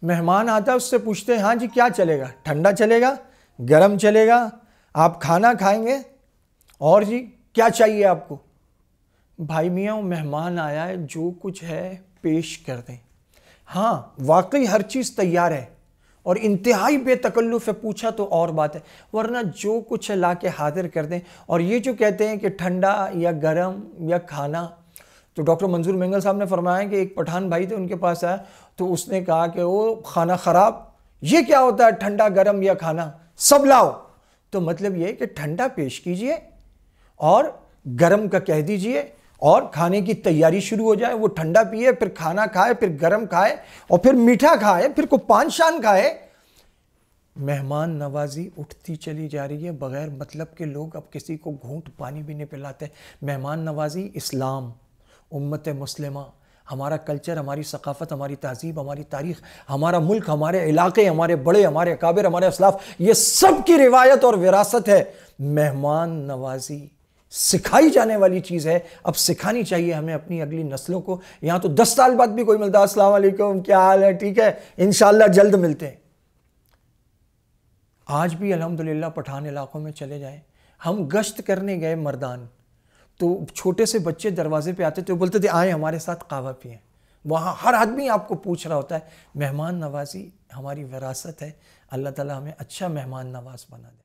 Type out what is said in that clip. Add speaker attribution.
Speaker 1: مہمان آتا ہے اس سے پوچھتے ہیں ہاں جی کیا چلے گا، ٹھنڈا چلے گا، گرم چلے گا، آپ کھانا کھائیں گے، اور جی کیا چاہیے آپ کو؟ بھائی میاں وہ مہمان آیا ہے، جو کچھ ہے پیش کر دیں۔ ہاں واقعی ہر چیز تیار ہے اور انتہائی بے تکلف ہے، پوچھا تو اور بات ہے، ورنہ جو کچھ ہے لا کے حاضر کر دیں۔ اور یہ جو کہتے ہیں کہ ٹھنڈا یا گرم یا کھانا، تو ڈاکٹر منظور مینگل صاحب نے فرمایا کہ ایک پٹھان بھائی تھے، ان کے پاس آیا تو اس نے کہا کہ وہ کھانا خراب، یہ کیا ہوتا ہے ٹھنڈا گرم یا کھانا، سب لاؤ۔ تو مطلب یہ کہ ٹھنڈا پیش کیجئے اور گرم کا کہہ دیجئے اور کھانے کی تیاری شروع ہو جائے، وہ ٹھنڈا پیے، پھر کھانا کھائے، پھر گرم کھائے، اور پھر میٹھا کھائے، پھر کو پان شان کھائے۔ مہمان نوازی اٹھتی چلی جا رہی ہے، بغیر مطلب کے لوگ اب کسی کو گھونٹ پانی بھی نہیں پلاتے۔ مہمان نوازی اسلام، امت مسلمہ، ہمارا کلچر، ہماری ثقافت، ہماری تہذیب، ہماری تاریخ، ہمارا ملک، ہمارے علاقے، ہمارے بڑے، ہمارے اکابر، ہمارے اسلاف، یہ سب کی روایت اور وراثت ہے۔ مہمان نوازی سکھائی جانے والی چیز ہے، اب سکھانی چاہیے ہمیں اپنی اگلی نسلوں کو۔ یہاں تو 10 سال بعد بھی کوئی ملتا ہے، السلام علیکم، کیا حال ہے، ٹھیک ہے، انشاءاللہ جلد ملتے ہیں۔ آج بھی الحمدللہ پٹھان علاقوں میں چلے جائیں، ہم گشت کرنے گئے مردان، تو چھوٹے سے بچے دروازے پہ آتے تھے، بولتے تھے آئیں ہمارے ساتھ قہوہ پئیں۔ وہاں ہر آدمی آپ کو پوچھ رہا ہوتا ہے۔ مہمان نوازی ہماری وراثت ہے، اللہ تعالی ہمیں اچھا مہمان نواز بنا دے۔